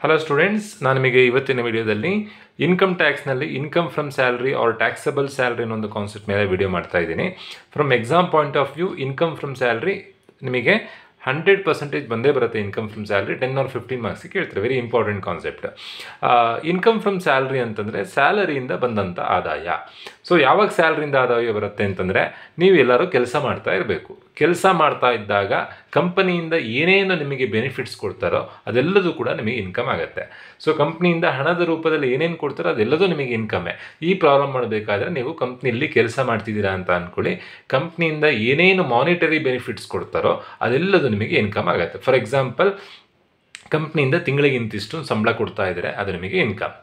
Hello students, ನಾನು ನಿಮಗೆ ಇವತ್ತಿನ ವಿಡಿಯೋದಲ್ಲಿ ಇನ್ಕಮ್ ಟ್ಯಾಕ್ಸ್ನಲ್ಲಿ income from salary or taxable salary ಅನ್ನೋ ಕಾನ್ಸೆಪ್ಟ್ ಮೇಲೆ ವಿಡಿಯೋ ಮಾಡ್ತಾ ಇದ್ದೀನಿ. From exam point of view income from salary ನಿಮಗೆ 100% ಬಂದೇ ಬರುತ್ತೆ. ಇನ್ಕಮ್ ಫ್ರಮ್ ಸ್ಯಾಲ್ರಿ 10 or 15 ಮಾರ್ಕ್ಸಿಗೆ ಕೇಳ್ತಾರೆ. Very important concept. Income from salary ಅಂತಂದರೆ ಸ್ಯಾಲರಿಯಿಂದ ಬಂದಂಥ ಆದಾಯ. ಸೊ ಯಾವಾಗ ಸ್ಯಾಲ್ರಿಯಿಂದ ಆದಾಯ ಬರುತ್ತೆ ಅಂತಂದರೆ, ನೀವು ಎಲ್ಲರೂ ಕೆಲಸ ಮಾಡ್ತಾ ಇರಬೇಕು. ಕೆಲಸ ಮಾಡ್ತಾ ಇದ್ದಾಗ ಕಂಪನಿಯಿಂದ ಏನೇನು ನಿಮಗೆ ಬೆನಿಫಿಟ್ಸ್ ಕೊಡ್ತಾರೋ ಅದೆಲ್ಲದೂ ಕೂಡ ನಿಮಗೆ ಇನ್ಕಮ್ ಆಗುತ್ತೆ. ಸೊ ಕಂಪ್ನಿಯಿಂದ ಹಣದ ರೂಪದಲ್ಲಿ ಏನೇನು ಕೊಡ್ತಾರೋ ಅದೆಲ್ಲದೂ ನಿಮಗೆ ಇನ್ಕಮ್ಮೇ. ಈ ಪ್ರಾಬ್ಲಮ್ ಮಾಡಬೇಕಾದ್ರೆ ನೀವು ಕಂಪ್ನಿಯಲ್ಲಿ ಕೆಲಸ ಮಾಡ್ತಿದ್ದೀರಾ ಅಂತ ಅಂದ್ಕೊಳ್ಳಿ. ಕಂಪ್ನಿಯಿಂದ ಏನೇನು ಮಾನಿಟರಿ ಬೆನಿಫಿಟ್ಸ್ ಕೊಡ್ತಾರೋ ಅದೆಲ್ಲದೂ ನಿಮಗೆ ಇನ್ಕಮ್ ಆಗುತ್ತೆ. ಫಾರ್ ಎಕ್ಸಾಂಪಲ್, ಕಂಪ್ನಿಯಿಂದ ತಿಂಗಳಿಗೆ ಇಂತಿಷ್ಟು ಸಂಬಳ ಕೊಡ್ತಾ ಇದ್ದಾರೆ, ಅದು ನಿಮಗೆ ಇನ್ಕಮ್.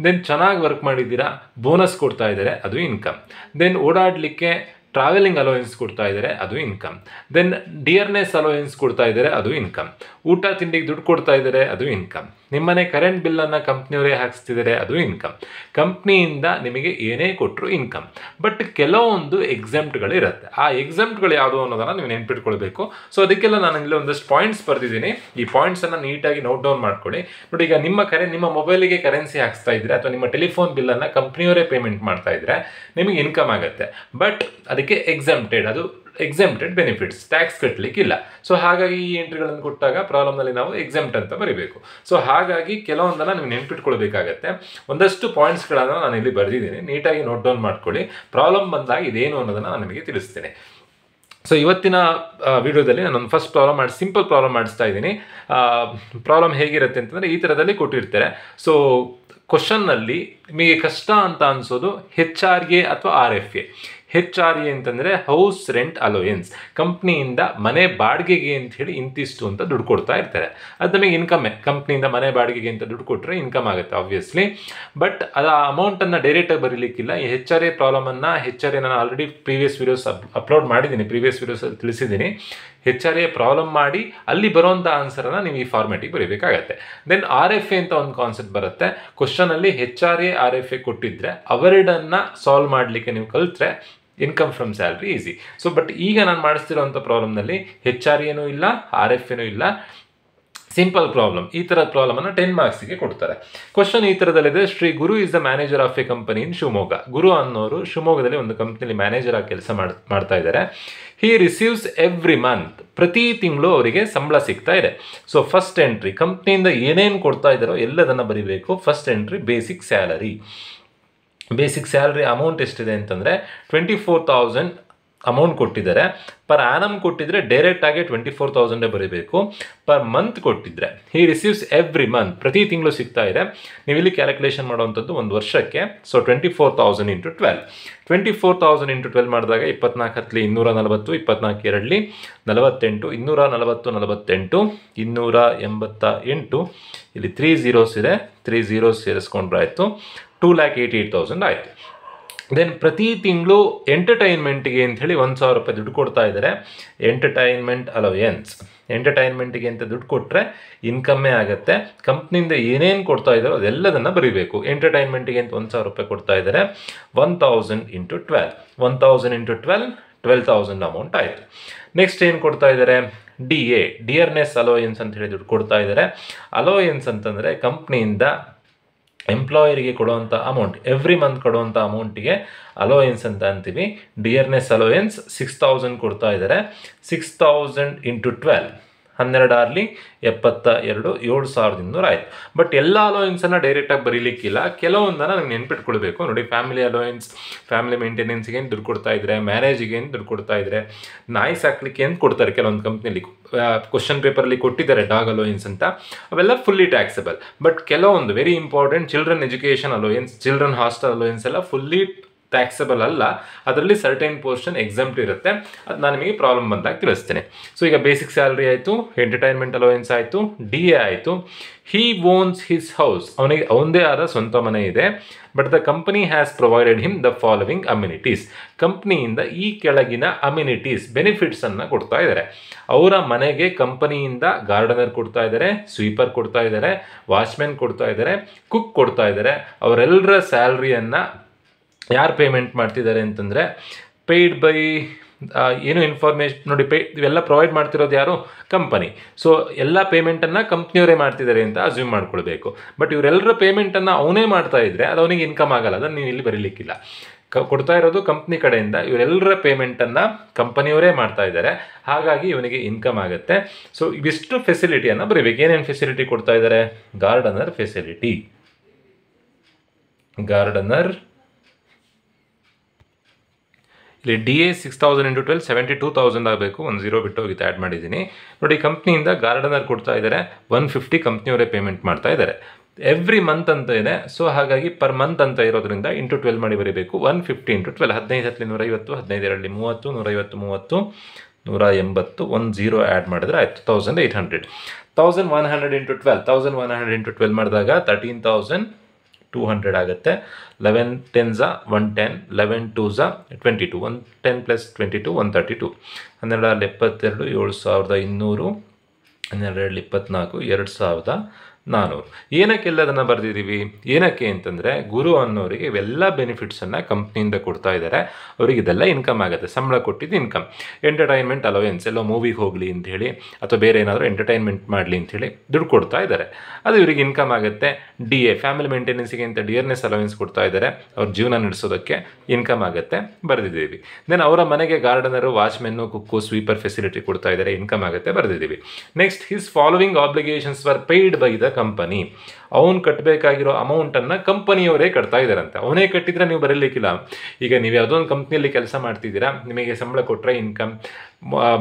ದೆನ್ ಚೆನ್ನಾಗಿ ವರ್ಕ್ ಮಾಡಿದ್ದೀರಾ, ಬೋನಸ್ ಕೊಡ್ತಾ ಇದ್ದಾರೆ, ಅದು ಇನ್ಕಮ್. ದೆನ್ ಓಡಾಡಲಿಕ್ಕೆ ಟ್ರಾವೆಲಿಂಗ್ ಅಲೋಯೆನ್ಸ್ ಕೊಡ್ತಾ ಇದ್ದಾರೆ, ಅದು ಇನ್ಕಮ್. ದೆನ್ ಡಿಯರ್ನೆಸ್ ಅಲೋಯೆನ್ಸ್ ಕೊಡ್ತಾ ಇದ್ದಾರೆ, ಅದು ಇನ್ಕಮ್. ಊಟ ತಿಂಡಿಗೆ ದುಡ್ಡು ಕೊಡ್ತಾ ಇದ್ದಾರೆ, ಅದು ಇನ್ಕಮ್. ನಿಮ್ಮನೆ ಕರೆಂಟ್ ಬಿಲ್ಲನ್ನು ಕಂಪ್ನಿಯವರೇ ಹಾಕಿಸ್ತಿದ್ದಾರೆ, ಅದು ಇನ್ಕಮ್. ಕಂಪ್ನಿಯಿಂದ ನಿಮಗೆ ಏನೇ ಕೊಟ್ಟರು ಇನ್ಕಮ್. ಬಟ್ ಕೆಲವೊಂದು ಎಕ್ಸಾಮ್ಟ್ಗಳಿರುತ್ತೆ. ಆ ಎಕ್ಸಾಮ್ಟ್ಗಳು ಯಾವುದು ಅನ್ನೋದನ್ನು ನೀವು ನೆನ್ಪಿಟ್ಕೊಳ್ಬೇಕು. ಸೊ ಅದಕ್ಕೆಲ್ಲ ನಾನು ಇಲ್ಲಿ ಒಂದಷ್ಟು ಪಾಯಿಂಟ್ಸ್ ಬರೆದಿದ್ದೀನಿ. ಈ ಪಾಯಿಂಟ್ಸನ್ನು ನೀಟಾಗಿ ನೋಟ್ ಡೌನ್ ಮಾಡ್ಕೊಳ್ಳಿ. ನೋಡಿ, ಈಗ ನಿಮ್ಮ ಮೊಬೈಲಿಗೆ ಕರೆನ್ಸಿ ಹಾಕ್ಸ್ತಾ ಇದ್ರೆ ಅಥವಾ ನಿಮ್ಮ ಟೆಲಿಫೋನ್ ಬಿಲ್ಲನ್ನು ಕಂಪ್ನಿಯವರೇ ಪೇಮೆಂಟ್ ಮಾಡ್ತಾ ಇದ್ರೆ ನಿಮಗೆ ಇನ್ಕಮ್ ಆಗುತ್ತೆ. ಬಟ್ ಅದಕ್ಕೆ ಎಕ್ಸೆಂಪ್ಟೆಡ್ ಬೆನಿಫಿಟ್ಸ್, ಟ್ಯಾಕ್ಸ್ ಕಟ್ಟಲಿಕ್ಕಿಲ್ಲ. ಸೊ ಹಾಗಾಗಿ ಈ ಎಂಟ್ರಿಗಳನ್ನು ಕೊಟ್ಟಾಗ ಪ್ರಾಬ್ಲಮ್ನಲ್ಲಿ ನಾವು ಎಕ್ಸೆಂಪ್ಟ್ ಅಂತ ಬರೀಬೇಕು. ಸೊ ಹಾಗಾಗಿ ಕೆಲವೊಂದನ್ನು ನೀವು ನೆನ್ಪಿಟ್ಕೊಳ್ಬೇಕಾಗತ್ತೆ. ಒಂದಷ್ಟು ಪಾಯಿಂಟ್ಸ್ಗಳನ್ನು ನಾನು ಇಲ್ಲಿ ಬರೆದಿದ್ದೀನಿ, ನೀಟಾಗಿ ನೋಟ್ ಡೌನ್ ಮಾಡ್ಕೊಳ್ಳಿ. ಪ್ರಾಬ್ಲಮ್ ಬಂದಾಗ ಇದೇನು ಅನ್ನೋದನ್ನು ನಾನು ನಿಮಗೆ ತಿಳಿಸ್ತೇನೆ. ಸೊ ಇವತ್ತಿನ ವಿಡಿಯೋದಲ್ಲಿ ನಾನು ಫಸ್ಟ್ ಸಿಂಪಲ್ ಪ್ರಾಬ್ಲಮ್ ಮಾಡಿಸ್ತಾ ಇದ್ದೀನಿ. ಪ್ರಾಬ್ಲಮ್ ಹೇಗಿರುತ್ತೆ ಅಂತಂದರೆ, ಈ ಥರದಲ್ಲಿ ಕೊಟ್ಟಿರ್ತಾರೆ. ಸೊ ಕ್ವಶನ್ನಲ್ಲಿ ನಿಮಗೆ ಕಷ್ಟ ಅಂತ ಅನಿಸೋದು HRA ಅಥವಾ RFA. HRA ಅಂತಂದರೆ ಹೌಸ್ ರೆಂಟ್ ಅಲೋಯೆನ್ಸ್. ಕಂಪ್ನಿಯಿಂದ ಮನೆ ಬಾಡಿಗೆಗೆ ಅಂತ ಹೇಳಿ ಇಂತಿಷ್ಟು ಅಂತ ದುಡ್ಡು ಕೊಡ್ತಾ ಇರ್ತಾರೆ. ಅದು ನಮಗೆ ಇನ್ಕಮ್ಮೇ. ಕಂಪ್ನಿಯಿಂದ ಮನೆ ಬಾಡಿಗೆಗೆ ಅಂತ ದುಡ್ಡು ಕೊಟ್ಟರೆ ಇನ್ಕಮ್ ಆಗುತ್ತೆ ಆಬ್ವಿಯಸ್ಲಿ. ಬಟ್ ಅದು ಆ ಅಮೌಂಟನ್ನು ಡೈರೆಕ್ಟಾಗಿ ಬರೀಲಿಕ್ಕಿಲ್ಲ. ಈ HRA ಪ್ರಾಬ್ಲಮನ್ನು ನಾನು ಆಲ್ರೆಡಿ ಪ್ರೀವಿಯಸ್ ವೀಡಿಯೋಸ್ ಅಪ್ಲೋಡ್ ಮಾಡಿದ್ದೀನಿ, ಪ್ರೀವಿಯಸ್ ವೀಡಿಯೋಸಲ್ಲಿ ತಿಳಿಸಿದ್ದೀನಿ. HRA ಪ್ರಾಬ್ಲಮ್ ಮಾಡಿ ಅಲ್ಲಿ ಬರೋಂಥ ಆನ್ಸರನ್ನು ನೀವು ಈ ಫಾರ್ಮ್ಯಾಟಿಗೆ ಬರೀಬೇಕಾಗತ್ತೆ. ದೆನ್ RFA ಅಂತ ಒಂದು ಕಾನ್ಸೆಪ್ಟ್ ಬರುತ್ತೆ. ಕ್ವಶನಲ್ಲಿ HRA RFA ಕೊಟ್ಟಿದ್ರೆ ಅವೆರಡನ್ನು ಸಾಲ್ವ್ ಮಾಡಲಿಕ್ಕೆ ನೀವು ಕಲಿತ್ರೆ income from salary easy. So but ಈಗ ನಾನು ಮಾಡಿಸ್ತಿರೋಂಥ ಪ್ರಾಬ್ಲಮ್ನಲ್ಲಿ HRAನೂ ಇಲ್ಲ, RFAನೂ ಇಲ್ಲ, ಸಿಂಪಲ್ ಪ್ರಾಬ್ಲಮ್. ಈ ಥರದ ಪ್ರಾಬ್ಲಮನ್ನು 10 ಮಾರ್ಕ್ಸಿಗೆ ಕೊಡ್ತಾರೆ. ಕ್ವಶನ್ ಈ ಥರದಲ್ಲಿದೆ. Shri Guru is the manager of a company in Shivamogga. Guru ಅನ್ನೋರು ಶಿವಮೊಗ್ಗದಲ್ಲಿ ಒಂದು ಕಂಪ್ನಿಯಲ್ಲಿ ಮ್ಯಾನೇಜರ್ ಆಗಿ ಕೆಲಸ ಮಾಡ್ತಾ ಇದ್ದಾರೆ. He receives every month. ಪ್ರತಿ ತಿಂಗಳು ಅವರಿಗೆ ಸಂಬಳ ಸಿಗ್ತಾ ಇದೆ. ಸೊ ಫಸ್ಟ್ ಎಂಟ್ರಿ, ಕಂಪ್ನಿಯಿಂದ ಏನೇನು ಕೊಡ್ತಾ ಇದ್ದಾರೋ ಎಲ್ಲದನ್ನು ಬರೀಬೇಕು. First entry basic salary. Basic salary amount ಎಷ್ಟಿದೆ ಅಂತಂದರೆ 24,000 ಅಮೌಂಟ್ ಕೊಟ್ಟಿದ್ದಾರೆ. ಪರ್ ಆ್ಯನಮ್ ಕೊಟ್ಟಿದ್ರೆ ಡೈರೆಕ್ಟಾಗಿ 24,000 ಬರೀಬೇಕು. ಪರ್ ಮಂತ್ ಕೊಟ್ಟಿದ್ರೆ ಹಿ ರಿಸೀವ್ಸ್ ಎವ್ರಿ ಮಂತ್, ಪ್ರತಿ ತಿಂಗಳು ಸಿಗ್ತಾ ಇದೆ. ನೀವು ಇಲ್ಲಿ ಕ್ಯಾಲ್ಕುಲೇಷನ್ ಮಾಡುವಂಥದ್ದು ಒಂದು ವರ್ಷಕ್ಕೆ. ಸೊ 24,000 × 12. 24,000 × 12 ಮಾಡಿದಾಗ 24 ಹತ್ತಲಿ 240, 24 ಎರಡಲಿ 48, 240 48, 288. ಇಲ್ಲಿ 3 zeros ಇದೆ, 3 zeros ಸೇರಿಸ್ಕೊಂಡ್ರೆ ಆಯಿತು 2,88,000 ಆಯಿತು. ದೆನ್ ಪ್ರತಿ ತಿಂಗಳು ಎಂಟರ್ಟೈನ್ಮೆಂಟ್ಗೆ ಅಂಥೇಳಿ 1,000 ರೂಪಾಯಿ ದುಡ್ಡು ಕೊಡ್ತಾ ಇದ್ದಾರೆ. ಎಂಟರ್ಟೈನ್ಮೆಂಟ್ ಅಲೋಯೆನ್ಸ್, ಎಂಟರ್ಟೈನ್ಮೆಂಟ್ಗೆ ಅಂತ ದುಡ್ಡು ಕೊಟ್ಟರೆ ಇನ್ಕಮ್ಮೇ ಆಗುತ್ತೆ. ಕಂಪ್ನಿಯಿಂದ ಏನೇನು ಕೊಡ್ತಾ ಇದ್ದಾರೋ ಅದೆಲ್ಲದನ್ನು ಬರೀಬೇಕು. ಎಂಟರ್ಟೈನ್ಮೆಂಟ್ಗೆ ಅಂತ 1,000 ರೂಪಾಯಿ ಕೊಡ್ತಾ ಇದ್ದಾರೆ. 1,000 × 12, 1,000 × 12, 12,000 ಅಮೌಂಟ್ ಆಯಿತು. ನೆಕ್ಸ್ಟ್ ಏನು ಕೊಡ್ತಾ ಇದ್ದಾರೆ? ಡಿಯರ್ನೆಸ್ ಅಲೋಯೆನ್ಸ್ ಅಂತ ಹೇಳಿ ದುಡ್ಡು ಕೊಡ್ತಾ ಇದ್ದಾರೆ. ಅಲೋಯೆನ್ಸ್ ಅಂತಂದರೆ ಕಂಪ್ನಿಯಿಂದ ಎಂಪ್ಲಾಯರಿಗೆ ಕೊಡುವಂಥ ಅಮೌಂಟ್, ಎವ್ರಿ ಮಂತ್ ಕೊಡುವಂಥ ಅಮೌಂಟಿಗೆ ಅಲೋಯೆನ್ಸ್ ಅಂತ ಅಂತೀವಿ. ಡಿಯರ್ನೆಸ್ ಅಲೋಯೆನ್ಸ್ 6,000 ಕೊಡ್ತಾ ಇದ್ದಾರೆ. 6,000 × 12, 12 72, 7,200 ಆಯಿತು. ಬಟ್ ಎಲ್ಲ ಅಲೋಯೆನ್ಸನ್ನು ಡೈರೆಕ್ಟಾಗಿ ಬರೀಲಿಕ್ಕಿಲ್ಲ. ಕೆಲವೊಂದನ್ನು ನೀವು ನೆನ್ಪಿಟ್ಕೊಳ್ಬೇಕು. ನೋಡಿ, ಫ್ಯಾಮಿಲಿ ಅಲೋಯೆನ್ಸ್, ಫ್ಯಾಮಿಲಿ ಮೇಂಟೆನೆನ್ಸ್ಗೆ ಏನು ದುಡ್ಡು ಕೊಡ್ತಾ ಇದ್ದಾರೆ, ಮ್ಯಾರೇಜಿಗೆ ಏನು ದುಡ್ಡು ಕೊಡ್ತಾ ಇದ್ದಾರೆ, ನಾಯಿ ಸಾಕ್ಲಿಕ್ಕೆ ಏನು ಕೊಡ್ತಾರೆ. ಕೆಲವೊಂದು ಕಂಪ್ನಿಲಿ ಕ್ವಶನ್ ಪೇಪರಲ್ಲಿ ಕೊಟ್ಟಿದ್ದಾರೆ ಡಾಗ್ ಅಲೋಯೆನ್ಸ್ ಅಂತ, ಅವೆಲ್ಲ ಫುಲ್ಲಿ ಟ್ಯಾಕ್ಸಬಲ್. ಬಟ್ ಕೆಲವೊಂದು very important children education allowance, children hostel allowance ಎಲ್ಲ ಫುಲ್ಲಿ ಟ್ಯಾಕ್ಸಬಲ್ ಅಲ್ಲ. ಅದರಲ್ಲಿ ಸರ್ಟೈನ್ ಪೋರ್ಷನ್ ಎಕ್ಸಾಮ್ಟ್ ಇರುತ್ತೆ. ಅದು ನಾನು ನಿಮಗೆ ಪ್ರಾಬ್ಲಮ್ ಬಂದಾಗ ತಿಳಿಸ್ತೇನೆ. ಸೊ ಈಗ ಬೇಸಿಕ್ ಸ್ಯಾಲರಿ ಆಯಿತು, ಎಂಟರ್ಟೈನ್ಮೆಂಟ್ ಅಲೋಯೆನ್ಸ್ ಆಯಿತು, DA ಆಯಿತು. ಹಿ ಓನ್ಸ್ ಹಿಸ್ ಹೌಸ್, ಅವನಿಗೆ ಅವನದೇ ಆದ ಸ್ವಂತ ಮನೆ ಇದೆ. But the company has provided him the following amenities. ಕಂಪ್ನಿಯಿಂದ ಈ ಕೆಳಗಿನ ಅಮ್ಯುನಿಟೀಸ್, ಬೆನಿಫಿಟ್ಸನ್ನು ಕೊಡ್ತಾ ಇದ್ದಾರೆ. ಅವರ ಮನೆಗೆ ಕಂಪನಿಯಿಂದ ಗಾರ್ಡನರ್ ಕೊಡ್ತಾ ಇದ್ದಾರೆ, ಸ್ವೀಪರ್ ಕೊಡ್ತಾ ಇದ್ದಾರೆ, ವಾಚ್ಮೆನ್ ಕೊಡ್ತಾ ಇದ್ದಾರೆ, ಕುಕ್ ಕೊಡ್ತಾ ಇದ್ದಾರೆ. ಅವರೆಲ್ಲರ ಸ್ಯಾಲ್ರಿಯನ್ನು ಯಾರು ಪೇಮೆಂಟ್ ಮಾಡ್ತಿದ್ದಾರೆ ಅಂತಂದರೆ ಪೇಯ್ಡ್ ಬೈ ಏನು ಇನ್ಫಾರ್ಮೇಷನ್ ನೋಡಿ ಇವೆಲ್ಲ ಪ್ರೊವೈಡ್ ಮಾಡ್ತಿರೋದು ಯಾರು? ಕಂಪನಿ. ಸೊ ಎಲ್ಲ ಪೇಮೆಂಟನ್ನು ಕಂಪ್ನಿಯವರೇ ಮಾಡ್ತಿದ್ದಾರೆ ಅಂತ ಅಸ್ಯೂಮ್ ಮಾಡ್ಕೊಳ್ಬೇಕು. ಬಟ್ ಇವರೆಲ್ಲರ ಪೇಮೆಂಟನ್ನು ಅವನೇ ಮಾಡ್ತಾ ಇದ್ರೆ ಅದು ಅವನಿಗೆ ಇನ್ಕಮ್ ಆಗಲ್ಲ, ಅದನ್ನು ನೀವು ಇಲ್ಲಿ ಬರೀಲಿಕ್ಕಿಲ್ಲ. ಕೊಡ್ತಾ ಇರೋದು ಕಂಪ್ನಿ ಕಡೆಯಿಂದ, ಇವರೆಲ್ಲರ ಪೇಮೆಂಟನ್ನು ಕಂಪನಿಯವರೇ ಮಾಡ್ತಾ ಇದ್ದಾರೆ, ಹಾಗಾಗಿ ಇವನಿಗೆ ಇನ್ಕಮ್ ಆಗುತ್ತೆ. ಸೊ ಇವಿಷ್ಟು ಫೆಸಿಲಿಟಿಯನ್ನು ಬರೀಬೇಕು. ಏನೇನು ಫೆಸಿಲಿಟಿ ಕೊಡ್ತಾ ಇದ್ದಾರೆ? ಗಾರ್ಡನರ್ ಫೆಸಿಲಿಟಿ, ಗಾರ್ಡನರ್ ಇಲ್ಲಿ DA 6000 × 12 72,000 ಆಗಬೇಕು. 10 ಬಿಟ್ಟು ಹೋಗಿತ್ತು, ಆ್ಯಡ್ ಮಾಡಿದ್ದೀನಿ ನೋಡಿ. ಕಂಪ್ನಿಯಿಂದ ಗಾರ್ಡನರ್ ಕೊಡ್ತಾ ಇದ್ದಾರೆ, 150 ಕಂಪ್ನಿಯವರೇ ಪೇಮೆಂಟ್ ಮಾಡ್ತಾ ಇದ್ದಾರೆ. ಎವ್ರಿ ಮಂತ್ ಅಂತ ಇದೆ, ಸೊ ಹಾಗಾಗಿ ಪರ್ ಮಂತ್ ಅಂತ ಇರೋದ್ರಿಂದ ಇಂಟು 12 ಮಾಡಿ ಬರೀಬೇಕು. 150 × 12 15 × 150, 15 × 2 30, 150 30, 180, 10 ಆ್ಯಡ್ ಮಾಡಿದ್ರೆ ಆಯಿತು 1800. 1100 × 12 1100 × 12 ಮಾಡಿದಾಗ 13,200 ಆಗುತ್ತೆ. 11 10s 110, 11 2s 22, 110 + 22 132, 12 72 7200, 12 24 2400. ಏನಕ್ಕೆಲ್ಲ ಅದನ್ನು ಬರೆದಿದ್ದೀವಿ? ಏನಕ್ಕೆ ಅಂತಂದರೆ ಗುರು ಅನ್ನೋರಿಗೆ ಇವೆಲ್ಲ ಬೆನಿಫಿಟ್ಸನ್ನು ಕಂಪ್ನಿಯಿಂದ ಕೊಡ್ತಾ ಇದ್ದಾರೆ, ಅವ್ರಿಗೆ ಇದೆಲ್ಲ ಇನ್ಕಮ್ ಆಗುತ್ತೆ. ಸಂಬಳ ಕೊಟ್ಟಿದ್ದು ಇನ್ಕಮ್. ಎಂಟರ್ಟೈನ್ಮೆಂಟ್ ಅಲವೆನ್ಸ್, ಎಲ್ಲೋ ಮೂವಿಗೆ ಹೋಗಲಿ ಅಂಥೇಳಿ ಅಥವಾ ಬೇರೆ ಏನಾದರೂ ಎಂಟರ್ಟೈನ್ಮೆಂಟ್ ಮಾಡಲಿ ಅಂಥೇಳಿ ದುಡ್ಡು ಕೊಡ್ತಾ ಇದ್ದಾರೆ, ಅದು ಇವರಿಗೆ ಇನ್ಕಮ್ ಆಗುತ್ತೆ. DA ಫ್ಯಾಮಿಲಿ ಮೇಂಟೆನೆನ್ಸಿಗೆ ಅಂತ ಡಿಯರ್ನೆಸ್ ಅಲವೆನ್ಸ್ ಕೊಡ್ತಾ ಇದ್ದಾರೆ, ಅವ್ರ ಜೀವನ ನಡೆಸೋದಕ್ಕೆ ಇನ್ಕಮ್ ಆಗುತ್ತೆ, ಬರೆದಿದ್ದೀವಿ. ದೆನ್ ಅವರ ಮನೆಗೆ ಗಾರ್ಡನರು, ವಾಚ್ಮೆನ್ನು, ಕುಕ್ಕು, ಸ್ವೀಪರ್ ಫೆಸಿಲಿಟಿ ಕೊಡ್ತಾ ಇದ್ದಾರೆ, ಇನ್ಕಮ್ ಆಗುತ್ತೆ, ಬರೆದಿದ್ದೀವಿ. Next, his following obligations were paid by the company. ಅವನು ಕಟ್ಟಬೇಕಾಗಿರೋ ಅಮೌಂಟನ್ನು ಕಂಪನಿಯವರೇ ಕಟ್ತಾ ಇದ್ದಾರಂತೆ. ಅವನೇ ಕಟ್ಟಿದ್ರೆ ನೀವು ಬರೀಲಿಕ್ಕಿಲ್ಲ. ಈಗ ನೀವು ಯಾವುದೋ ಒಂದು ಕಂಪ್ನಿಯಲ್ಲಿ ಕೆಲಸ ಮಾಡ್ತಿದ್ದೀರಾ, ನಿಮಗೆ ಸಂಬಳ ಕೊಟ್ಟರೆ ಇನ್ಕಮ್,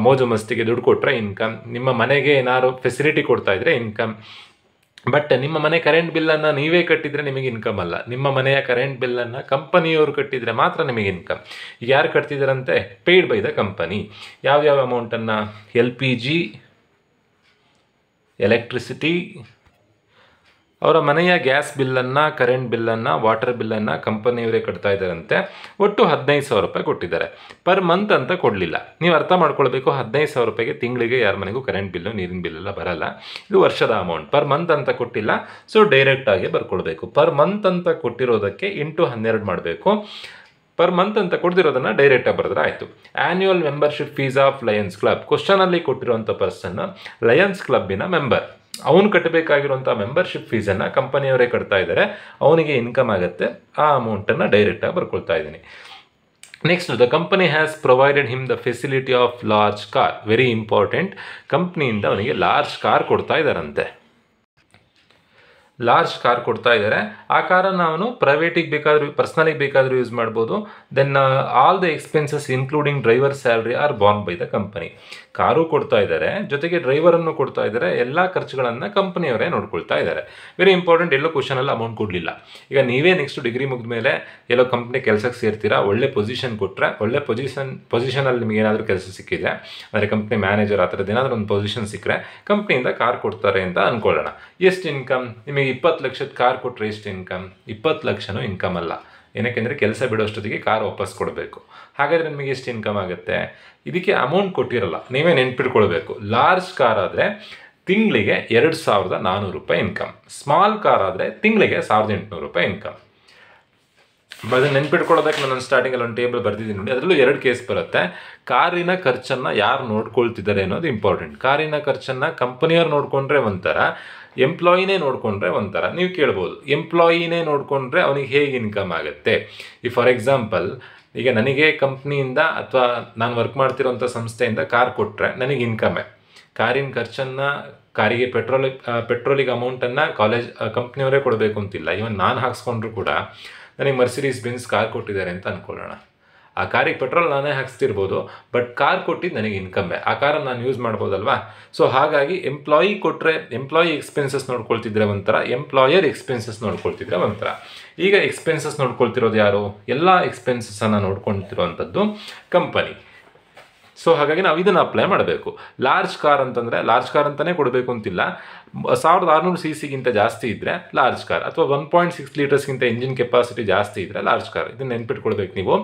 ಮೋಜು ಮಸ್ತಿಗೆ ದುಡ್ಡು ಕೊಟ್ಟರೆ ಇನ್ಕಮ್, ನಿಮ್ಮ ಮನೆಗೆ ಏನಾದ್ರು ಫೆಸಿಲಿಟಿ ಕೊಡ್ತಾ ಇದ್ರೆ ಇನ್ಕಮ್. ಬಟ್ ನಿಮ್ಮ ಮನೆ ಕರೆಂಟ್ ಬಿಲ್ಲನ್ನು ನೀವೇ ಕಟ್ಟಿದರೆ ನಿಮಗೆ ಇನ್ಕಮ್ ಅಲ್ಲ, ನಿಮ್ಮ ಮನೆಯ ಕರೆಂಟ್ ಬಿಲ್ಲನ್ನು ಕಂಪನಿಯವರು ಕಟ್ಟಿದರೆ ಮಾತ್ರ ನಿಮಗೆ ಇನ್ಕಮ್. ಈಗ ಯಾರು ಕಟ್ತಿದ್ದಾರಂತೆ? Paid by the company. ಯಾವ್ಯಾವ ಅಮೌಂಟನ್ನು? LPG, ಎಲೆಕ್ಟ್ರಿಸಿಟಿ, ಅವರ ಮನೆಯ ಗ್ಯಾಸ್ ಬಿಲ್ಲನ್ನು, ಕರೆಂಟ್ ಬಿಲ್ಲನ್ನು, ವಾಟರ್ ಬಿಲ್ಲನ್ನು ಕಂಪನಿಯವರೇ ಕಟ್ತಾ ಇದ್ದಾರಂತೆ. ಒಟ್ಟು 15,000 ರೂಪಾಯಿ ಕೊಟ್ಟಿದ್ದಾರೆ. ಪರ್ ಮಂತ್ ಅಂತ ಕೊಡಲಿಲ್ಲ. ನೀವು ಅರ್ಥ ಮಾಡ್ಕೊಳ್ಬೇಕು, 15,000 ರೂಪಾಯಿಗೆ ತಿಂಗಳಿಗೆ ಯಾರ ಮನೆಗೂ ಕರೆಂಟ್ ಬಿಲ್ಲು, ನೀರಿನ ಬಿಲ್ಲೆಲ್ಲ ಬರಲ್ಲ. ಇದು ವರ್ಷದ ಅಮೌಂಟ್. ಪರ್ ಮಂತ್ ಅಂತ ಕೊಟ್ಟಿಲ್ಲ, ಸೊ ಡೈರೆಕ್ಟಾಗಿ ಬರ್ಕೊಳ್ಬೇಕು. ಪರ್ ಮಂತ್ ಅಂತ ಕೊಟ್ಟಿರೋದಕ್ಕೆ ಇಂಟು 12 ಮಾಡಬೇಕು. ಪರ್ ಮಂತ್ ಅಂತ ಕೊಡ್ದಿರೋದನ್ನು ಡೈರೆಕ್ಟಾಗಿ ಬರೆದ್ರೆ ಆಯಿತು. Annual membership fees of Lions Club. ಕ್ವಶನಲ್ಲಿ ಕೊಟ್ಟಿರುವಂಥ ಪರ್ಸನ್ ಲಯನ್ಸ್ ಕ್ಲಬ್ಬಿನ ಮೆಂಬರ್, ಅವನು ಕಟ್ಟಬೇಕಾಗಿರುವಂಥ ಮೆಂಬರ್ಶಿಪ್ ಫೀಸನ್ನು ಕಂಪನಿಯವರೇ ಕಟ್ತಾ ಇದ್ದಾರೆ, ಅವನಿಗೆ ಇನ್ಕಮ್ ಆಗುತ್ತೆ. ಆ ಅಮೌಂಟನ್ನು ಡೈರೆಕ್ಟಾಗಿ ಬರ್ಕೊಳ್ತಾ ಇದ್ದೀನಿ. Next, the company has provided him the facility of large car. Very important, ಕಂಪ್ನಿಯಿಂದ ಅವನಿಗೆ ಲಾರ್ಜ್ ಕಾರ್ ಕೊಡ್ತಾ ಇದ್ದಾರಂತೆ. ಲಾರ್ಜ್ ಕಾರ್ ಕೊಡ್ತಾ ಇದ್ದಾರೆ. ಆ ಕಾರನ್ನು ಅವನು ಪ್ರೈವೇಟಿಗೆ ಬೇಕಾದರೂ, ಪರ್ಸ್ನಲಿಗೆ ಬೇಕಾದರೂ ಯೂಸ್ ಮಾಡ್ಬೋದು. Then all the expenses including driver salary are borne by the company. Car ಕೊಡ್ತಾ ಇದ್ದಾರೆ, ಜೊತೆಗೆ ಡ್ರೈವರನ್ನು ಕೊಡ್ತಾ ಇದ್ದಾರೆ, ಎಲ್ಲ ಖರ್ಚುಗಳನ್ನು ಕಂಪನಿಯವರೇ ನೋಡ್ಕೊಳ್ತಾ ಇದ್ದಾರೆ. ವೆರಿ ಇಂಪಾರ್ಟೆಂಟ್, ಎಲ್ಲೋ ಕ್ವಶನಲ್ಲಿ ಅಮೌಂಟ್ ಕೊಡಲಿಲ್ಲ. ಈಗ ನೀವೇ ನೆಕ್ಸ್ಟ್ ಡಿಗ್ರಿ ಮುಗಿದ ಮೇಲೆ ಎಲ್ಲೋ ಕಂಪ್ನಿ ಕೆಲಸಕ್ಕೆ ಸೇರ್ತೀರಾ, ಒಳ್ಳೆ ಪೊಸಿಷನ್ ಕೊಟ್ಟರೆ, ಒಳ್ಳೆ ಪೊಸಿಷನಲ್ಲಿ ನಿಮಗೆ ಏನಾದರೂ ಕೆಲಸ ಸಿಕ್ಕಿದ್ರೆ, ಅಂದರೆ ಕಂಪ್ನಿ ಮ್ಯಾನೇಜರ್ ಆ ಥರದ್ದು ಏನಾದರೂ ಒಂದು ಪೊಸಿಷನ್ ಸಿಕ್ಕರೆ ಕಂಪ್ನಿಯಿಂದ ಕಾರ್ ಕೊಡ್ತಾರೆ ಅಂತ ಅಂದ್ಕೊಳ್ಳೋಣ. ಎಷ್ಟು ಇನ್ಕಮ್? ನಿಮಗೆ 20 ಲಕ್ಷದ ಕಾರ್ ಕೊಟ್ಟರೆ ಎಷ್ಟು ಇನ್ಕಮ್? 20 ಲಕ್ಷನೂ ಇನ್ಕಮ್ ಅಲ್ಲ. ಏನಕ್ಕೆಂದರೆ ಕೆಲಸ ಬಿಡೋಷ್ಟೊತ್ತಿಗೆ ಕಾರ್ ವಾಪಸ್ ಕೊಡಬೇಕು. ಹಾಗಾದರೆ ನಿಮಗೆ ಎಷ್ಟು ಇನ್ಕಮ್ ಆಗುತ್ತೆ? ಇದಕ್ಕೆ ಅಮೌಂಟ್ ಕೊಟ್ಟಿರಲ್ಲ, ನೀವೇ ನೆನ್ಪಿಟ್ಕೊಳ್ಬೇಕು. ಲಾರ್ಜ್ ಕಾರ್ ಆದರೆ ತಿಂಗಳಿಗೆ 2,400 ರೂಪಾಯಿ ಇನ್ಕಮ್, ಸ್ಮಾಲ್ ಕಾರ್ ಆದರೆ ತಿಂಗಳಿಗೆ 1,800 ರೂಪಾಯಿ ಇನ್ಕಮ್. ಅದನ್ನು ನೆನ್ಪಿಟ್ಕೊಳ್ಳೋದಕ್ಕೆ ನಾನು ಸ್ಟಾರ್ಟಿಂಗಲ್ಲಿ ಒಂದು ಟೇಬಲ್ ಬರೆದಿದ್ದೀನಿ ನೋಡಿ, ಅದರಲ್ಲೂ 2 ಕೇಸ್ ಬರುತ್ತೆ. ಕಾರಿನ ಖರ್ಚನ್ನು ಯಾರು ನೋಡ್ಕೊಳ್ತಿದ್ದಾರೆ ಅನ್ನೋದು ಇಂಪಾರ್ಟೆಂಟ್. ಕಾರಿನ ಖರ್ಚನ್ನು ಕಂಪನಿಯವ್ರು ನೋಡಿಕೊಂಡ್ರೆ ಒಂಥರ, ಎಂಪ್ಲಾಯಿನೇ ನೋಡಿಕೊಂಡ್ರೆ ಒಂಥರ. ನೀವು ಕೇಳ್ಬೋದು, ಎಂಪ್ಲಾಯಿನೇ ನೋಡಿಕೊಂಡ್ರೆ ಅವನಿಗೆ ಹೇಗೆ ಇನ್ಕಮ್ ಆಗುತ್ತೆ? ಈ ಫಾರ್ ಎಕ್ಸಾಂಪಲ್, ಈಗ ನನಗೆ ಕಂಪ್ನಿಯಿಂದ ಅಥವಾ ನಾನು ವರ್ಕ್ ಮಾಡ್ತಿರೋಂಥ ಸಂಸ್ಥೆಯಿಂದ ಕಾರ್ ಕೊಟ್ಟರೆ ನನಗೆ ಇನ್ಕಮೇ. ಕಾರಿನ ಖರ್ಚನ್ನು, ಕಾರಿಗೆ ಪೆಟ್ರೋಲಿಗೆ ಅಮೌಂಟನ್ನು ಕಂಪ್ನಿಯವರೇ ಕೊಡಬೇಕು ಅಂತಿಲ್ಲ. ಇವನ್ ನಾನು ಹಾಕ್ಸ್ಕೊಂಡ್ರು ಕೂಡ ನನಗೆ ಮರ್ಸಿಡೀಸ್ ಬೆನ್ಸ್ ಕಾರ್ ಕೊಟ್ಟಿದ್ದಾರೆ ಅಂತ ಅಂದ್ಕೊಳ್ಳೋಣ. ಆ ಕಾರಿಗೆ ಪೆಟ್ರೋಲ್ ನಾನೇ ಹಾಕ್ಸ್ತಿರ್ಬೋದು, ಬಟ್ ಕಾರ್ ಕೊಟ್ಟಿದ್ದು ನನಗೆ ಇನ್ಕಮ್ಮೇ. ಆ ಕಾರನ್ನು ನಾನು ಯೂಸ್ ಮಾಡ್ಬೋದಲ್ವಾ? ಸೊ ಹಾಗಾಗಿ ಎಂಪ್ಲಾಯಿ ಕೊಟ್ಟರೆ ಎಂಪ್ಲಾಯಿ ಎಕ್ಸ್ಪೆನ್ಸಸ್ ನೋಡ್ಕೊಳ್ತಿದ್ರೆ ಒಂಥರ, ಎಂಪ್ಲಾಯರ್ ಎಕ್ಸ್ಪೆನ್ಸಸ್ ನೋಡ್ಕೊಳ್ತಿದ್ರೆ ಒಂಥರ. ಈಗ ಎಕ್ಸ್ಪೆನ್ಸಸ್ ನೋಡ್ಕೊಳ್ತಿರೋದು ಯಾರು? ಎಲ್ಲ ಎಕ್ಸ್ಪೆನ್ಸಸ್ಸನ್ನು ನೋಡ್ಕೊಳ್ತಿರೋವಂಥದ್ದು ಕಂಪನಿ. ಸೊ ಹಾಗಾಗಿ ನಾವು ಇದನ್ನು ಅಪ್ಲೈ ಮಾಡಬೇಕು. ಲಾರ್ಜ್ ಕಾರ್ ಅಂತಂದರೆ ಲಾರ್ಜ್ ಕಾರ್ ಅಂತಲೇ ಕೊಡಬೇಕು ಅಂತಿಲ್ಲ. 1600 cc ಜಾಸ್ತಿ ಇದ್ದರೆ ಲಾರ್ಜ್ ಕಾರ್, ಅಥವಾ 1.6 ಲೀಟರ್ಸ್ಗಿಂತ ಇಂಜಿನ್ ಕೆಪಾಸಿಟಿ ಜಾಸ್ತಿ ಇದ್ದರೆ ಲಾರ್ಜ್ ಕಾರ್. ಇದನ್ನು ನೆನ್ಪಿಟ್ಕೊಳ್ಬೇಕು ನೀವು.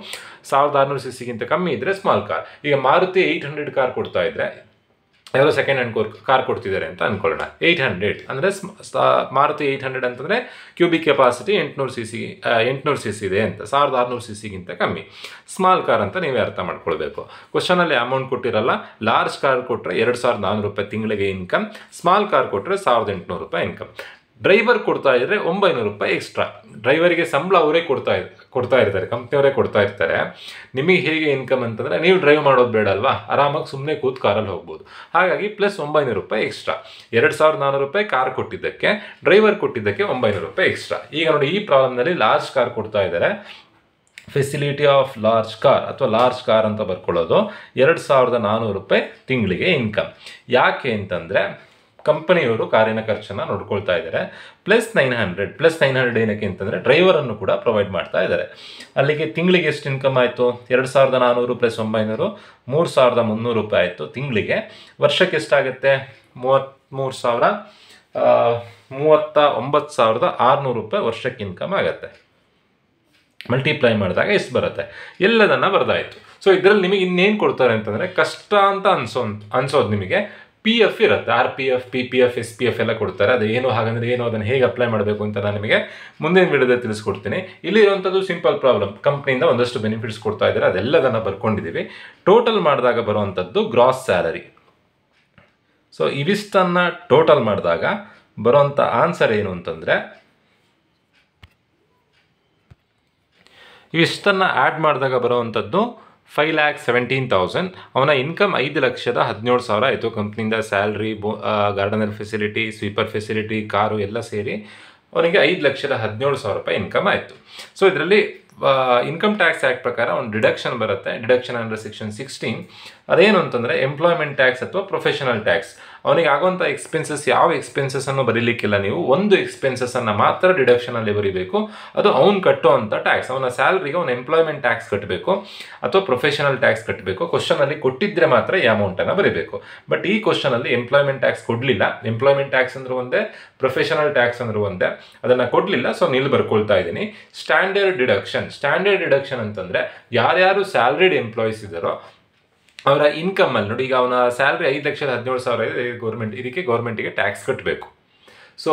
1600 cc ಕಮ್ಮಿ ಇದ್ದರೆ ಸ್ಮಾಲ್ ಕಾರ್. ಈಗ ಮಾರುತಿ 800 ಕಾರ್ ಕೊಡ್ತಾ ಇದ್ದರೆ ಯಾರೋ ಸೆಕೆಂಡ್ ಹ್ಯಾಂಡ್ ಕಾರ್ ಕೊಡ್ತಿದ್ದಾರೆ ಅಂತ ಅಂದ್ಕೊಳ್ಳೋಣ. 800 ಅಂದರೆ ಮಾರುತಿ 800 ಅಂತಂದರೆ ಕ್ಯೂಬಿಕ್ ಕೆಪಾಸಿಟಿ 800 ಸಿ ಸಿ ಇದೆ ಅಂತ, 1600 ಸಿ ಸಿಗಿಂತ ಕಮ್ಮಿ. ಸ್ಮಾಲ್ ಕಾರ್ ಅಂತ ನೀವೇ ಅರ್ಥ ಮಾಡ್ಕೊಳ್ಬೇಕು. ಕ್ವಶನಲ್ಲಿ ಅಮೌಂಟ್ ಕೊಟ್ಟಿರಲ್ಲ. ಲಾರ್ಜ್ ಕಾರ್ ಕೊಟ್ಟರೆ 2400 ರೂಪಾಯಿ ತಿಂಗಳಿಗೆ ಇನ್ಕಮ್, ಸ್ಮಾಲ್ ಕಾರ್ ಕೊಟ್ಟರೆ 1800 ರೂಪಾಯಿ ಇನ್ಕಮ್. ಡ್ರೈವರ್ ಕೊಡ್ತಾ ಇದ್ರೆ 900 ರೂಪಾಯಿ ಎಕ್ಸ್ಟ್ರಾ. ಡ್ರೈವರಿಗೆ ಸಂಬಳ ಅವರೇ ಕೊಡ್ತಾ ಇರ್ತಾರೆ, ಕಂಪ್ನಿಯವರೇ ಕೊಡ್ತಾ ಇರ್ತಾರೆ. ನಿಮಗೆ ಹೇಗೆ ಇನ್ಕಮ್ ಅಂತಂದರೆ ನೀವು ಡ್ರೈವ್ ಮಾಡೋದು ಬೇಡ ಅಲ್ವಾ, ಆರಾಮಾಗಿ ಸುಮ್ಮನೆ ಕೂತು ಕಾರಲ್ಲಿ ಹೋಗ್ಬೋದು. ಹಾಗಾಗಿ ಪ್ಲಸ್ 900 ರೂಪಾಯಿ ಎಕ್ಸ್ಟ್ರಾ. 2400 ರೂಪಾಯಿ ಕಾರ್ ಕೊಟ್ಟಿದ್ದಕ್ಕೆ, ಡ್ರೈವರ್ ಕೊಟ್ಟಿದ್ದಕ್ಕೆ 900 ರೂಪಾಯಿ ಎಕ್ಸ್ಟ್ರಾ. ಈಗ ನೋಡಿ, ಈ ಪ್ರಾಬ್ಲಮ್ನಲ್ಲಿ ಲಾರ್ಜ್ ಕಾರ್ ಕೊಡ್ತಾ ಇದ್ದಾರೆ. ಫೆಸಿಲಿಟಿ ಆಫ್ ಲಾರ್ಜ್ ಕಾರ್ ಅಥವಾ ಲಾರ್ಜ್ ಕಾರ್ ಅಂತ ಬರ್ಕೊಳ್ಳೋದು 2400 ರೂಪಾಯಿ ತಿಂಗಳಿಗೆ ಇನ್ಕಮ್. ಯಾಕೆ ಅಂತಂದರೆ ಕಂಪನಿಯವರು ಕಾರಿನ ಖರ್ಚನ್ನು ನೋಡ್ಕೊಳ್ತಾ ಇದ್ದಾರೆ. ಪ್ಲಸ್ 900 ಏನಕ್ಕೆ ಅಂತಂದರೆ ಡ್ರೈವರನ್ನು ಕೂಡ ಪ್ರೊವೈಡ್ ಮಾಡ್ತಾ ಇದ್ದಾರೆ. ಅಲ್ಲಿಗೆ ತಿಂಗಳಿಗೆ ಎಷ್ಟು ಇನ್ಕಮ್ ಆಯಿತು? 2400 ಪ್ಲಸ್ 900 3300 ರೂಪಾಯಿ ಆಯಿತು ತಿಂಗಳಿಗೆ. ವರ್ಷಕ್ಕೆ ಎಷ್ಟಾಗುತ್ತೆ? 39,600 ರೂಪಾಯಿ ವರ್ಷಕ್ಕೆ ಇನ್ಕಮ್ ಆಗುತ್ತೆ. ಮಲ್ಟಿಪ್ಲೈ ಮಾಡಿದಾಗ ಎಷ್ಟು ಬರುತ್ತೆ? ಎಲ್ಲದನ್ನು ಬರ್ದಾಯಿತು. ಸೊ ಇದರಲ್ಲಿ ನಿಮಗೆ ಇನ್ನೇನು ಕೊಡ್ತಾರೆ ಅಂತಂದರೆ, ಕಷ್ಟ ಅಂತ ಅನ್ಸೋದು ನಿಮಗೆ ಪಿ ಎಫ್ ಇರುತ್ತೆ. RPF, PPF, SPF ಎಲ್ಲ ಕೊಡ್ತಾರೆ. ಅದು ಏನು ಹಾಗಂದರೆ ಏನು, ಅದನ್ನು ಹೇಗೆ ಅಪ್ಲೈ ಮಾಡಬೇಕು ಅಂತ ನಾನು ನಿಮಗೆ ಮುಂದಿನ ವಿಡಿಯೋದಲ್ಲಿ ತಿಳಿಸ್ಕೊಡ್ತೀನಿ. ಇಲ್ಲಿ ಇರುವಂಥದ್ದು ಸಿಂಪಲ್ ಪ್ರಾಬ್ಲಮ್. ಕಂಪ್ನಿಯಿಂದ ಒಂದಷ್ಟು ಬೆನಿಫಿಟ್ಸ್ ಕೊಡ್ತಾ ಇದ್ದಾರೆ, ಅದೆಲ್ಲದನ್ನು ಬರ್ಕೊಂಡಿದ್ದೀವಿ. ಟೋಟಲ್ ಮಾಡಿದಾಗ ಬರುವಂಥದ್ದು ಗ್ರಾಸ್ ಸ್ಯಾಲರಿ. ಸೊ ಇವಿಷ್ಟನ್ನು ಟೋಟಲ್ ಮಾಡಿದಾಗ ಬರುವಂಥ ಆನ್ಸರ್ ಏನು ಅಂತಂದರೆ, ಇವಿಷ್ಟನ್ನು ಆ್ಯಡ್ ಮಾಡಿದಾಗ ಬರುವಂಥದ್ದು 5,17,000. ಅವನ ಇನ್ಕಮ್ 5,17,000 ಆಯಿತು. ಕಂಪ್ನಿಯಿಂದ salary, gardener facility, sweeper facility, car ಎಲ್ಲ ಸೇರಿ ಅವನಿಗೆ 5,17,000 ರೂಪಾಯಿ ಇನ್ಕಮ್ ಆಯಿತು. ಸೊ ಇದರಲ್ಲಿ ಇನ್ಕಮ್ ಟ್ಯಾಕ್ಸ್ ಆ್ಯಕ್ಟ್ ಪ್ರಕಾರ ಒಂದು ಡಿಡಕ್ಷನ್ ಬರುತ್ತೆ. Deduction under section 16. ಅದೇನು ಅಂತಂದರೆ ಎಂಪ್ಲಾಯ್ಮೆಂಟ್ ಟ್ಯಾಕ್ಸ್ ಅಥವಾ ಪ್ರೊಫೆಷನಲ್ ಟ್ಯಾಕ್ಸ್. ಅವನಿಗೆ ಆಗುವಂಥ ಎಕ್ಸ್ಪೆನ್ಸಸ್, ಯಾವ ಎಕ್ಸ್ಪೆನ್ಸಸ್ಸನ್ನು ಬರೀಲಿಕ್ಕಿಲ್ಲ ನೀವು. ಒಂದು ಎಕ್ಸ್ಪೆನ್ಸಸ್ಸನ್ನು ಮಾತ್ರ ಡಿಡಕ್ಷನಲ್ಲಿ ಬರೀಬೇಕು. ಅದು ಅವ್ನು ಕಟ್ಟುವಂಥ ಟ್ಯಾಕ್ಸ್. ಅವನ ಸ್ಯಾಲ್ರಿಗೆ ಅವನು ಎಂಪ್ಲಾಯ್ಮೆಂಟ್ ಟ್ಯಾಕ್ಸ್ ಕಟ್ಟಬೇಕು ಅಥವಾ ಪ್ರೊಫೆಷನಲ್ ಟ್ಯಾಕ್ಸ್ ಕಟ್ಟಬೇಕು. ಕ್ವಶನಲ್ಲಿ ಕೊಟ್ಟಿದ್ದರೆ ಮಾತ್ರ ಈ ಅಮೌಂಟನ್ನು ಬರೀಬೇಕು. ಬಟ್ ಈ ಕ್ವಶನಲ್ಲಿ ಎಂಪ್ಲಾಯ್ಮೆಂಟ್ ಟ್ಯಾಕ್ಸ್ ಕೊಡಲಿಲ್ಲ. ಎಂಪ್ಲಾಯ್ಮೆಂಟ್ ಟ್ಯಾಕ್ಸ್ ಅಂದರೂ ಒಂದೇ, ಪ್ರೊಫೆಷನಲ್ ಟ್ಯಾಕ್ಸ್ ಅಂದರೂ ಒಂದೇ. ಅದನ್ನು ಕೊಡಲಿಲ್ಲ. ಸೊ ಇಲ್ಲಿ ಬರ್ಕೊಳ್ತಾ ಇದ್ದೀನಿ. ಸ್ಟ್ಯಾಂಡರ್ಡ್ ಡಿಡಕ್ಷನ್ ಅಂತಂದರೆ ಯಾರ್ಯಾರು ಸ್ಯಾಲ್ರಿಡ್ ಎಂಪ್ಲಾಯೀಸ್ ಇದ್ದಾರೋ ಅವರ ಇನ್ಕಮಲ್ಲಿ ನೋಡಿ, ಈಗ ಅವನ ಸ್ಯಾಲ್ರಿ 5,17,000 ಇದೆ. ಗೌರ್ಮೆಂಟಿಗೆ ಟ್ಯಾಕ್ಸ್ ಕಟ್ಟಬೇಕು. ಸೊ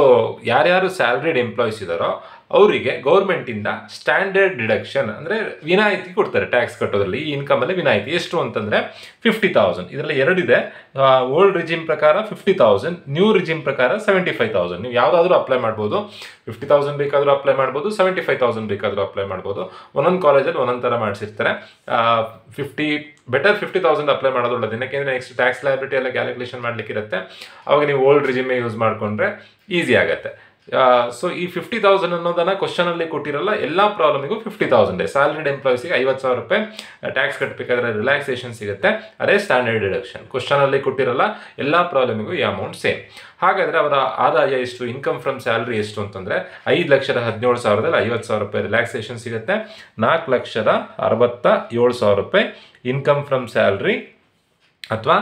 ಯಾರ್ಯಾರು ಸ್ಯಾಲ್ರಿಡ್ ಎಂಪ್ಲಾಯೀಸ್ ಇದ್ದಾರೋ ಅವರಿಗೆ ಗೌರ್ಮೆಂಟಿಂದ ಸ್ಟ್ಯಾಂಡರ್ಡ್ ಡಿಡಕ್ಷನ್ ಅಂದರೆ ವಿನಾಯಿತಿ ಕೊಡ್ತಾರೆ ಟ್ಯಾಕ್ಸ್ ಕಟ್ಟೋದ್ರಲ್ಲಿ. ಈ ಇನ್ಕಮಲ್ಲಿ ವಿನಾಯಿತಿ ಎಷ್ಟು ಅಂತಂದರೆ 50,000. ಇದರಲ್ಲಿ ಎರಡಿದೆ. ಓಲ್ಡ್ ರಿಜಿಮ್ ಪ್ರಕಾರ 50,000, ನ್ಯೂ ರಿಜಿಮ್ ಪ್ರಕಾರ 75,000. ನೀವು ಯಾವುದಾದ್ರೂ ಅಪ್ಲೈ ಮಾಡ್ಬೋದು. 50,000 ಬೇಕಾದರೂ ಅಪ್ಲೈ ಮಾಡ್ಬೋದು, 75,000 ಬೇಕಾದರೂ ಅಪ್ಲೈ ಮಾಡ್ಬೋದು. ಒಂದೊಂದು ಕಾಲೇಜಲ್ಲಿ ಒಂದೊಂದು ಥರ ಮಾಡಿಸಿರ್ತಾರೆ. 50,000 ಅಪ್ಲೈ ಮಾಡೋದು ಒಳ್ಳೆದು. ಯಾಕೆಂದರೆ ನೆಕ್ಸ್ಟ್ ಟ್ಯಾಕ್ಸ್ ಲಯಬಿಲಿಟಿ ಎಲ್ಲ ಕ್ಯಾಲ್ಕುಲೇಷನ್ ಮಾಡಲಿಕ್ಕಿರುತ್ತೆ. ಅವಾಗ ನೀವು ಓಲ್ಡ್ ರಿಜಿಮೇ ಯೂಸ್ ಮಾಡಿಕೊಂಡ್ರೆ ಈಸಿ ಆಗುತ್ತೆ. ಸೊ ಈ 50,000 ಅನ್ನೋದನ್ನು ಕ್ವಶನಲ್ಲಿ ಕೊಟ್ಟಿರಲ್ಲ. ಎಲ್ಲ ಪ್ರಾಬ್ಲಮಿಗೂ 50,000. ಸ್ಯಾಲರಿಡ್ ಎಂಪ್ಲಾಯೀಸಿಗೆ 50,000 ರೂಪಾಯಿ ಟ್ಯಾಕ್ಸ್ ಕಟ್ಟಬೇಕಾದ್ರೆ ರಿಲ್ಯಾಕ್ಸೇಷನ್ ಸಿಗುತ್ತೆ. ಅದೇ ಸ್ಟ್ಯಾಂಡರ್ಡ್ ಡಿಡಕ್ಷನ್. ಕ್ವಶನಲ್ಲಿ ಕೊಟ್ಟಿರಲ್ಲ. ಎಲ್ಲ ಪ್ರಾಬ್ಲಮಿಗೂ ಈ ಅಮೌಂಟ್ ಸೇಮ್. ಹಾಗಾದರೆ ಅವರ ಆದಾಯ ಎಷ್ಟು, ಇನ್ಕಮ್ ಫ್ರಮ್ ಸ್ಯಾಲ್ರಿ ಎಷ್ಟು ಅಂತಂದರೆ 5,17,000ದಲ್ಲಿ 50,000 ರೂಪಾಯಿ ರಿಲ್ಯಾಕ್ಸೇಷನ್ ಸಿಗುತ್ತೆ. 4,67,000 ರೂಪಾಯಿ ಇನ್ಕಮ್ ಫ್ರಮ್ ಸ್ಯಾಲ್ರಿ ಅಥವಾ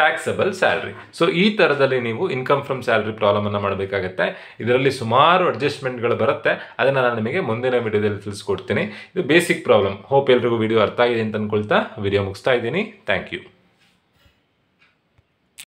ಟ್ಯಾಕ್ಸಬಲ್ ಸ್ಯಾಲ್ರಿ. ಸೊ ಈ ಥರದಲ್ಲಿ ನೀವು ಇನ್ಕಮ್ ಫ್ರಮ್ ಸ್ಯಾಲ್ರಿ ಪ್ರಾಬ್ಲಮನ್ನು ಮಾಡಬೇಕಾಗತ್ತೆ. ಇದರಲ್ಲಿ ಸುಮಾರು ಅಡ್ಜಸ್ಟ್ಮೆಂಟ್ಗಳು ಬರುತ್ತೆ. ಅದನ್ನು ನಾನು ನಿಮಗೆ ಮುಂದಿನ ವಿಡಿಯೋದಲ್ಲಿ ತಿಳಿಸ್ಕೊಡ್ತೀನಿ. ಇದು ಬೇಸಿಕ್ ಪ್ರಾಬ್ಲಮ್. ಹೋಪ್ ಎಲ್ರಿಗೂ ವಿಡಿಯೋ ಅರ್ಥ ಆಗಿದೆ ಅಂತ ಅಂದ್ಕೊಳ್ತಾ ವಿಡಿಯೋ ಮುಗಿಸ್ತಾ ಇದ್ದೀನಿ. Thank you.